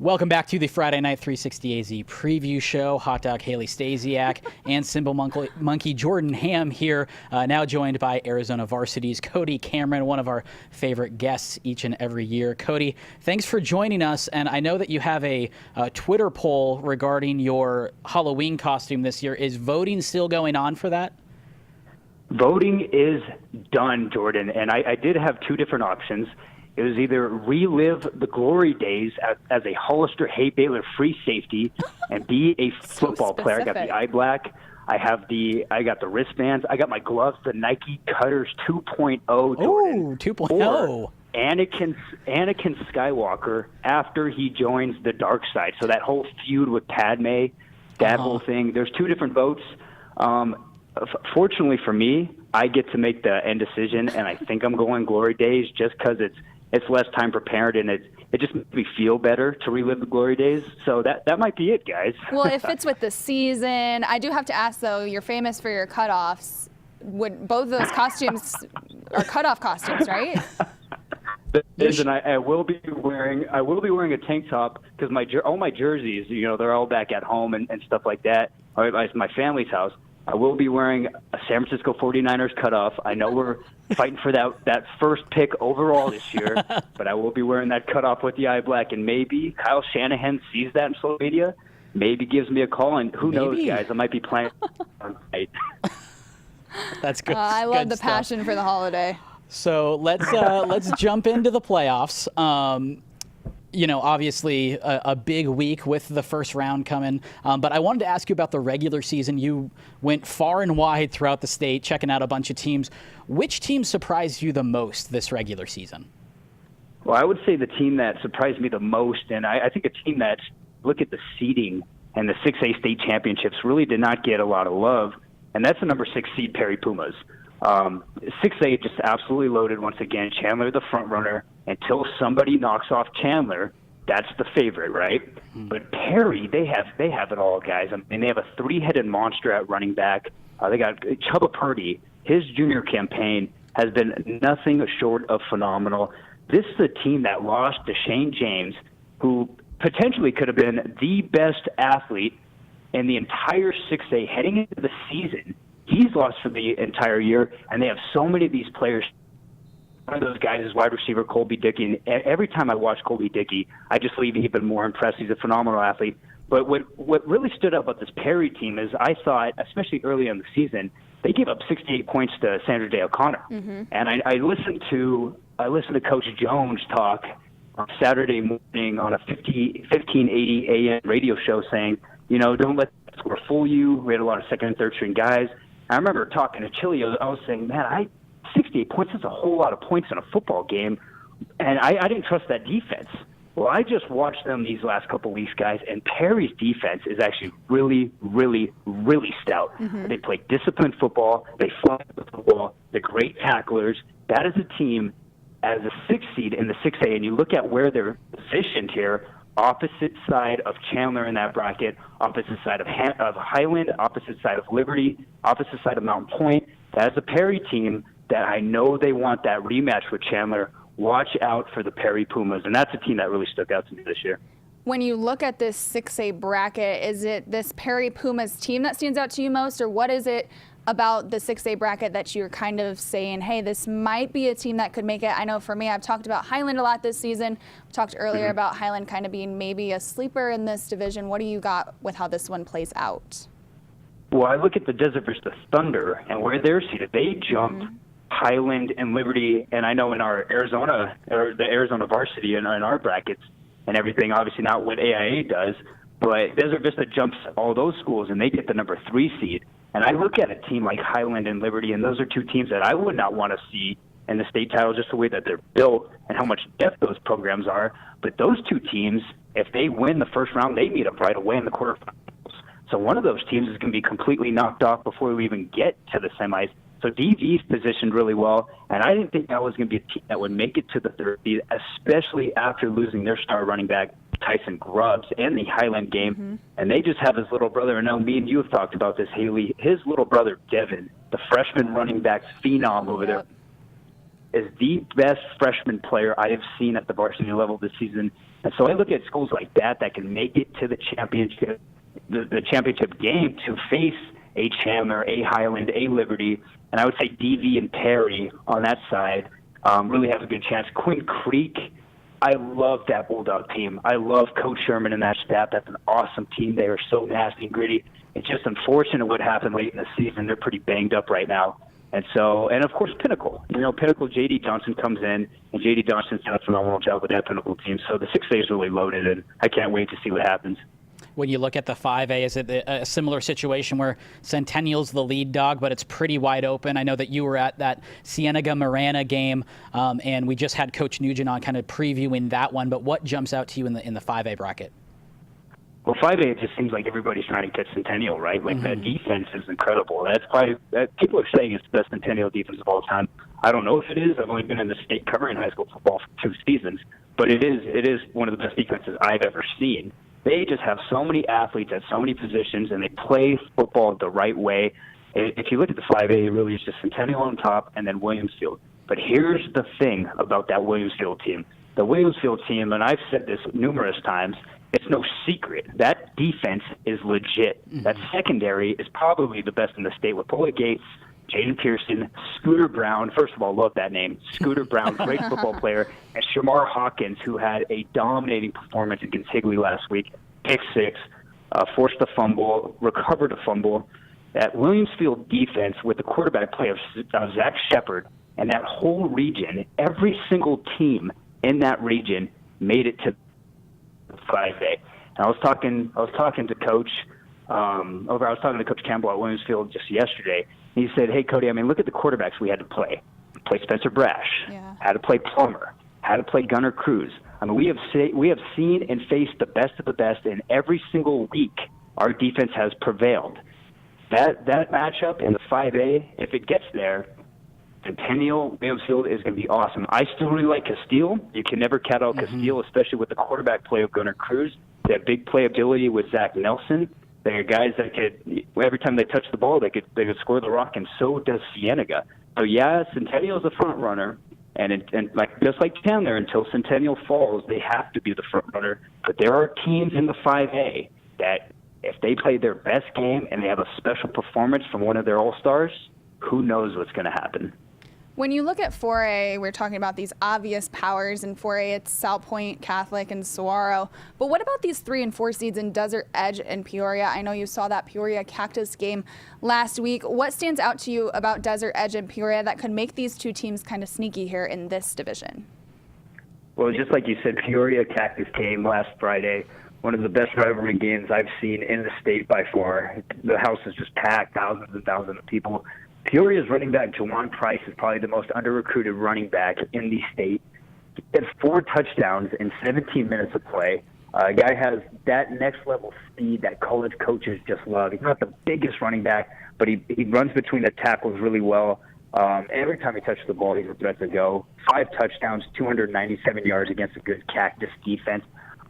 Welcome back to the Friday Night 360AZ preview show. Hot Dog Haley Stasiak and Cymbal Monkey Jordan Ham here, now joined by Arizona Varsity's Cody Cameron, one of our favorite guests each and every year. Cody, thanks for joining us, and I know that you have a Twitter poll regarding your Halloween costume this year. Is voting still going on for that? Voting is done, Jordan, and I did have two different options. It was either relive the glory days as a Hollister Hay Baylor free safety and be a football player. I got the eye black. I got the wristbands. I got my gloves, the Nike Cutters 2.0. Jordan. Oh, 2.0. Or Anakin Skywalker after he joins the dark side. So that whole feud with Padme, that whole thing. There's two different votes. Fortunately for me, I get to make the end decision, and I think I'm going glory days just because it's less time prepared, and it just makes me feel better to relive the glory days. So that might be it, guys. Well, it fits with the season. I do have to ask, though, you're famous for your cutoffs. Would both of those costumes are cutoff costumes, right? And I will be wearing a tank top because all my jerseys, they're all back at home and stuff like that. Or at my family's house. I will be wearing a San Francisco 49ers cutoff. I know we're fighting for that first pick overall this year, but I will be wearing that cutoff with the eye black. And maybe Kyle Shanahan sees that in social media, maybe gives me a call, and who knows, guys? I might be playing tonight. That's good. I love the passion for the holiday. So let's jump into the playoffs. Obviously a big week with the first round coming. But I wanted to ask you about the regular season. You went far and wide throughout the state, checking out a bunch of teams. Which team surprised you the most this regular season? Well, I would say the team that surprised me the most, and I think a team that, look at the seeding and the 6A state championships, really did not get a lot of love, and that's the number 6 seed Perry Pumas. 6A just absolutely loaded once again. Chandler the front runner. Until somebody knocks off Chandler, that's the favorite, right? But Perry, they have it all, guys. I mean, they have a 3-headed monster at running back. They got Chubba Purdy. His junior campaign has been nothing short of phenomenal. This is a team that lost to Shane James, who potentially could have been the best athlete in the entire 6A heading into the season. He's lost for the entire year, and they have so many of these players. One of those guys is wide receiver Colby Dickey, and every time I watch Colby Dickey, I just leave even more impressed. He's a phenomenal athlete. But what really stood out about this Perry team is I thought, especially early in the season, they gave up 68 points to Sandra Day O'Connor. Mm-hmm. And I listened to Coach Jones talk on Saturday morning on a 1580 AM radio show saying, don't let the score fool you. We had a lot of second and third string guys. I remember talking to Chili. I was saying, man, 68 points is a whole lot of points in a football game, and I didn't trust that defense. Well, I just watched them these last couple weeks, guys, and Perry's defense is actually really, really, really stout. Mm-hmm. They play disciplined football. They fly the football. They're great tacklers. That is a team as a 6 seed in the 6A, and you look at where they're positioned here, opposite side of Chandler in that bracket, opposite side of Highland, opposite side of Liberty, opposite side of Mountain Point. That is a Perry team that I know they want that rematch with Chandler. Watch out for the Perry Pumas, and that's a team that really stuck out to me this year. When you look at this 6A bracket, is it this Perry Pumas team that stands out to you most, or what is it about the 6A bracket that you're kind of saying, hey, this might be a team that could make it? I know for me, I've talked about Highland a lot this season. We talked earlier about Highland kind of being maybe a sleeper in this division. What do you got with how this one plays out? Well, I look at the Desert versus the Thunder and where they're seated. They jumped Highland and Liberty, and I know in our Arizona, or the Arizona Varsity in our brackets and everything, obviously not what AIA does, but Desert Vista jumps all those schools, and they get the number 3 seed. And I look at a team like Highland and Liberty, and those are two teams that I would not want to see in the state title, just the way that they're built and how much depth those programs are. But those two teams, if they win the first round, they meet up right away in the quarterfinals. So one of those teams is going to be completely knocked off before we even get to the semis. So DV's positioned really well, and I didn't think that was going to be a team that would make it to the third seed, especially after losing their star running back, Tyson Grubbs, in the Highland game. Mm-hmm. And they just have his little brother, and I know me and you have talked about this, Haley, his little brother, Devin, the freshman running back phenom over there. is the best freshman player I have seen at the varsity level this season. And so I look at schools like that can make it to the championship, the championship game to face a Chandler, a Highland, a Liberty, and I would say DV and Perry on that side really have a good chance. Quinn Creek, I love that Bulldog team. I love Coach Sherman and that staff. That's an awesome team. They are so nasty and gritty. It's just unfortunate what happened late in the season. They're pretty banged up right now. And of course, Pinnacle. Pinnacle, J.D. Johnson comes in, and J.D. Johnson's done a phenomenal job with that Pinnacle team. So the 6A is really loaded, and I can't wait to see what happens. When you look at the 5A, is it a similar situation where Centennial's the lead dog, but it's pretty wide open? I know that you were at that Cienega-Marana game, and we just had Coach Nugent on kind of previewing that one. But what jumps out to you in the 5A bracket? Well, 5A, it just seems like everybody's trying to catch Centennial, right? Like, that defense is incredible. That's why people are saying it's the best Centennial defense of all time. I don't know if it is. I've only been in the state covering high school football for 2 seasons. But it is one of the best defenses I've ever seen. They just have so many athletes at so many positions, and they play football the right way. If you look at the 5A, it really is just Centennial on top and then Williamsfield. But here's the thing about that Williamsfield team. The Williamsfield team, and I've said this numerous times, it's no secret. That defense is legit. That secondary is probably the best in the state with Paula Gates, Jaden Pearson, Scooter Brown. First of all, love that name. Scooter Brown, great football player. And Shamar Hawkins, who had a dominating performance against Higley last week. Pick 6, forced a fumble, recovered a fumble. That Williamsfield defense with the quarterback play of Zach Shepard and that whole region, every single team in that region made it to 5A. And I was talking to Coach Coach Campbell at Williamsfield just yesterday. He said, "Hey Cody, look at the quarterbacks we had to play. Play Spencer Brash, had to play Plummer, had to play Gunnar Cruz. We have seen and faced the best of the best, and every single week our defense has prevailed. That matchup in the 5A, if it gets there, Centennial Williamsfield is going to be awesome. I still really like Castile. You can never count out Castile, especially with the quarterback play of Gunnar Cruz. They have big playability with Zach Nelson. They are guys that could, every time they touch the ball, they could score the rock, and so does Cienega. So yeah, Centennial is a front runner, and just like Chandler, until Centennial falls, they have to be the front runner. But there are teams in the 5A that, if they play their best game and they have a special performance from one of their all-stars, who knows what's going to happen. When you look at 4A, we're talking about these obvious powers. In 4A, it's South Point, Catholic, and Saguaro. But what about these 3 and 4 seeds in Desert Edge and Peoria? I know you saw that Peoria Cactus game last week. What stands out to you about Desert Edge and Peoria that could make these 2 teams kind of sneaky here in this division? Well, just like you said, Peoria Cactus game last Friday, one of the best rivalry games I've seen in the state by far. The house is just packed, thousands and thousands of people. Peoria's running back, Jawan Price, is probably the most under-recruited running back in the state. He had 4 touchdowns in 17 minutes of play. A guy has that next-level speed that college coaches just love. He's not the biggest running back, but he runs between the tackles really well. Every time he touches the ball, he's a threat to go. 5 touchdowns, 297 yards against a good Cactus defense.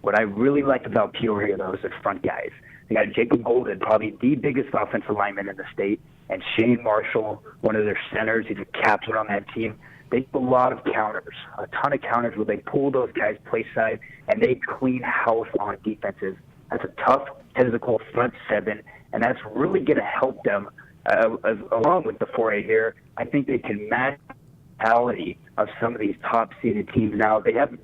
What I really like about Peoria, though, is their front guys. They got Jacob Golden, probably the biggest offensive lineman in the state, and Shane Marshall, one of their centers. He's a captain on that team. They do a lot of counters, a ton of counters where they pull those guys play side, and they clean house on defenses. That's a tough, physical front 7, and that's really going to help them, along with the 4A here. I think they can match the mentality of some of these top-seeded teams now. They haven't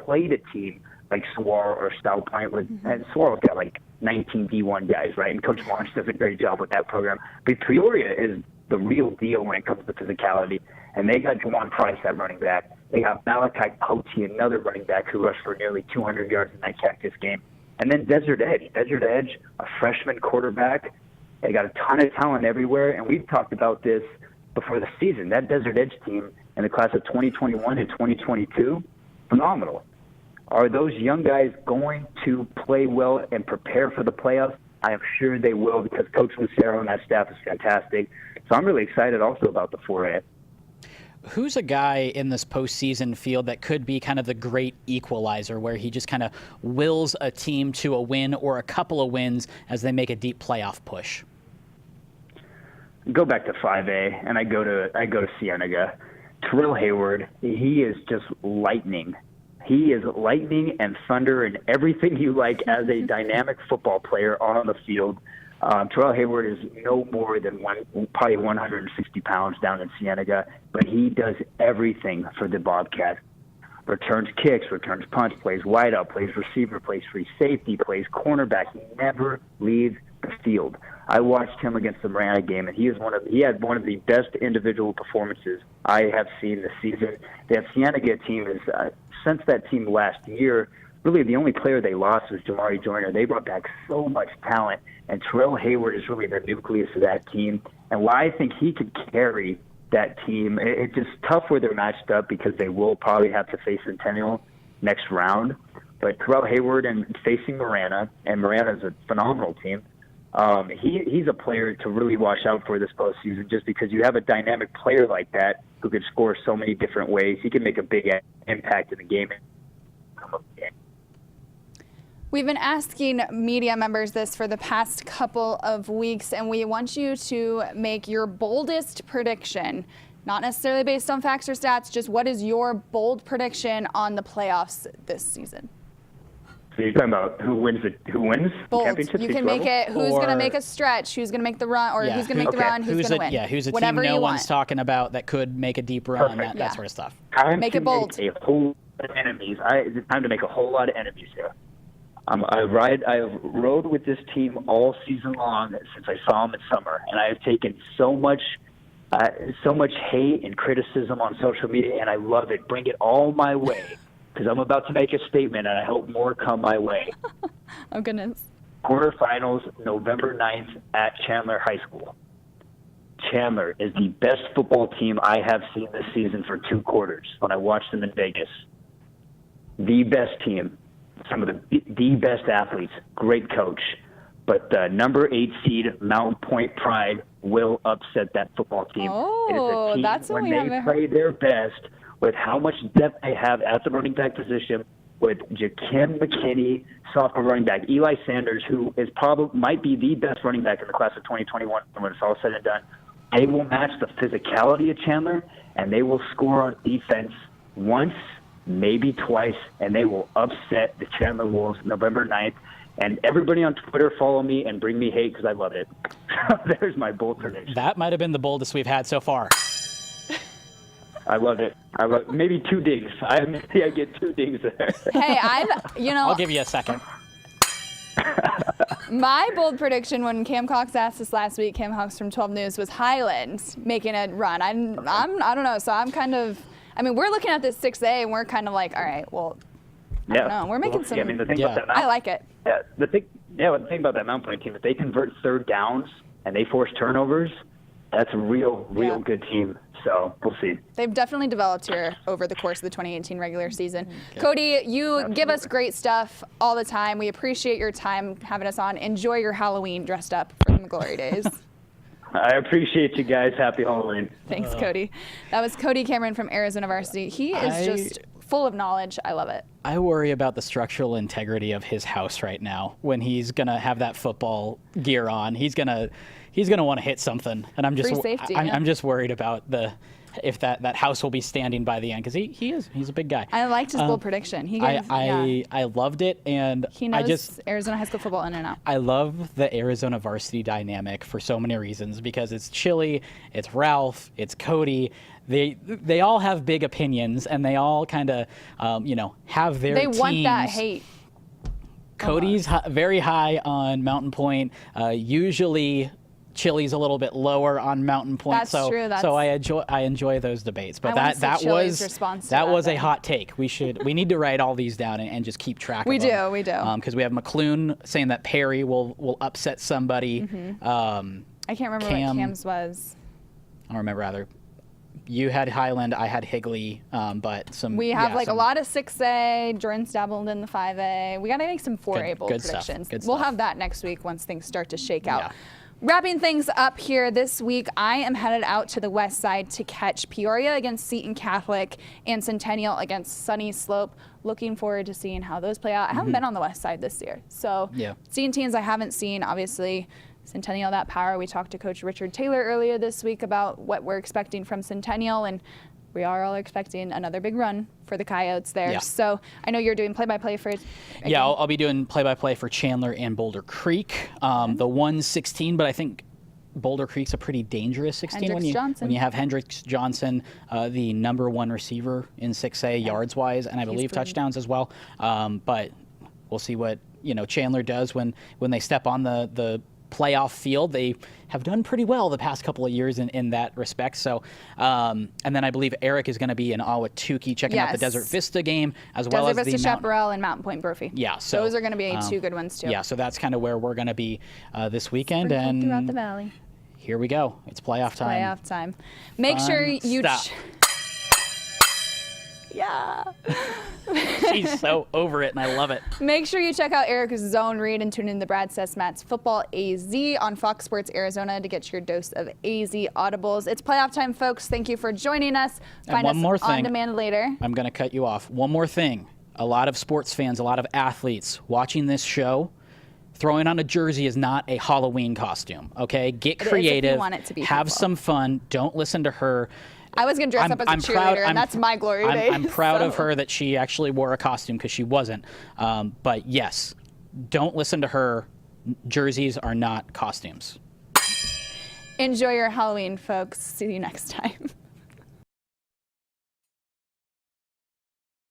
played a team like Saguaro or South Point, and Saguaro's got like 19 D1 guys, right? And Coach Launch does a great job with that program. But Peoria is the real deal when it comes to physicality. And they got Jawan Price at running back. They got Malachi Poti, another running back who rushed for nearly 200 yards in that Cactus game. And then Desert Edge. Desert Edge, a freshman quarterback. They got a ton of talent everywhere. And we've talked about this before the season. That Desert Edge team in the class of 2021 and 2022, phenomenal. Are those young guys going to play well and prepare for the playoffs? I am sure they will, because Coach Lucero and that staff is fantastic. So I'm really excited also about the 4A. Who's a guy in this postseason field that could be kind of the great equalizer, where he just kind of wills a team to a win or a couple of wins as they make a deep playoff push? Go back to 5A, and I go to Cienega. Terrell Hayward, he is just lightning. He is lightning and thunder and everything you like as a dynamic football player on the field. Terrell Hayward is no more than probably 160 pounds down in Cienega, but he does everything for the Bobcats. Returns kicks, returns punts, plays wideout, plays receiver, plays free safety, plays cornerback. He never leaves the field. I watched him against the Marana game, and he had one of the best individual performances I have seen this season. That Cienega team is since that team last year, really the only player they lost was Jamari Joyner. They brought back so much talent, and Terrell Hayward is really the nucleus of that team. And why I think he could carry that team, it's just tough where they're matched up because they will probably have to face Centennial next round. But Terrell Hayward and facing Marana, and Marana is a phenomenal team, he's a player to really watch out for this postseason just because you have a dynamic player like that who can score so many different ways. He can make a big impact in the game. We've been asking media members this for the past couple of weeks, and we want you to make your boldest prediction, not necessarily based on facts or stats, just what is your bold prediction on the playoffs this season? So you're talking about who wins Bold. championship? You can make it who's going to make a stretch, who's going to make the run, or who's going to make the run, who's going to win. Yeah, who's a Whatever team no you one's want. talking about that could make a deep run, that sort of stuff. Make it bold. A whole lot of enemies. It's time to make a whole lot of enemies here. I rode with this team all season long since I saw them in summer, and I have taken so much hate and criticism on social media, and I love it. Bring it all my way, because I'm about to make a statement, and I hope more come my way. Oh, goodness. Quarterfinals, November 9th at Chandler High School. Chandler is the best football team I have seen this season for 2 quarters when I watched them in Vegas. The best team. Some of the best athletes, great coach, but the number 8 seed Mountain Point Pride will upset that football team. Oh, it is a team that's what when we they haven't play their best with how much depth they have at the running back position with Jakim McKinney, sophomore running back, Eli Sanders, who might be the best running back in the class of 2021 when it's all said and done. They will match the physicality of Chandler, and they will score on defense once, maybe twice, and they will upset the Chandler Wolves November 9th. And everybody on Twitter follow me and bring me hate because I love it. There's my bold prediction. That might have been the boldest we've had so far. I love it. Maybe 2 dings. Maybe I get 2 dings there. Hey, I'll give you a second. My bold prediction when Cam Cox asked us last week, Cam Cox from 12 News, was Highlands making a run. I don't know. So I'm kind of. I mean, we're looking at this 6A, and we're kind of like, all right, well, I don't know. We're making some. Yeah, I mean, the thing about that I like it. Yeah, the thing about that Mount Point team, if they convert third downs and they force turnovers, that's a real good team. So we'll see. They've definitely developed here over the course of the 2018 regular season. Okay. Cody, you give us great stuff all the time. We appreciate your time having us on. Enjoy your Halloween dressed up from the glory days. I appreciate you guys. Happy Halloween. Thanks, Cody. That was Cody Cameron from Arizona Varsity. He is just full of knowledge. I love it. I worry about the structural integrity of his house right now when he's going to have that football gear on. He's going to want to hit something, and I'm just I'm just worried about if that house will be standing by the end, because he's a big guy. I liked his bold prediction. I loved it, and he knows Arizona high school football in and out. I love the Arizona Varsity dynamic for so many reasons, because it's Chili, it's Ralph, it's Cody. They all have big opinions, and they all kind of have their teams. They want that hate. Cody's very high on Mountain Point. Usually Chili's a little bit lower on Mountain Point. That's true. So I enjoy those debates. But that was a hot take. We need to write all these down and just keep track of them. We do. Because we have McClune saying that Perry will upset somebody. Mm-hmm. I can't remember what Cam's was. I don't remember either. You had Highland, I had Higley, but we have a lot of 6A. Jordan's dabbled in the 5A. We got to make some 4A bold predictions. We'll have that next week once things start to shake out. Yeah. Wrapping things up here this week, I am headed out to the west side to catch Peoria against Seton Catholic and Centennial against Sunny Slope. Looking forward to seeing how those play out. I haven't been on the west side this year, so seeing teams I haven't seen, obviously. Centennial, that power. We talked to Coach Richard Taylor earlier this week about what we're expecting from Centennial, and we are all expecting another big run for the Coyotes there. Yeah. So I know you're doing play-by-play for it. Yeah, I'll be doing play-by-play for Chandler and Boulder Creek. The 116, but I think Boulder Creek's a pretty dangerous 16 when you have Hendricks Johnson, the #1 receiver in 6A yards-wise, and I believe touchdowns as well. But we'll see what Chandler does when they step on the playoff field. They have done pretty well the past couple of years in that respect. So, and then I believe Eric is going to be in Ahwatukee checking out the Desert Vista game as well as the Desert Vista Chaparral and Mountain Point Brophy. Yeah, so those are going to be 2 good ones too. Yeah, so that's kind of where we're going to be this weekend. Sprinkled and throughout the valley. Here we go. It's playoff time. Playoff time. Make sure you. Yeah. She's so over it, and I love it. Make sure you check out Eric's Zone Read and tune in to Brad Sesmat's Football AZ on Fox Sports Arizona to get your dose of AZ audibles. It's playoff time, folks. Thank you for joining us. Find us on demand later. I'm going to cut you off. One more thing. A lot of sports fans, a lot of athletes watching this show, throwing on a jersey is not a Halloween costume, okay? Get creative. If you want it to be have some fun. Don't listen to her. I was going to dress up as a cheerleader, and that's my glory days. I'm proud of her that she actually wore a costume because she wasn't. But yes, don't listen to her. Jerseys are not costumes. Enjoy your Halloween, folks. See you next time.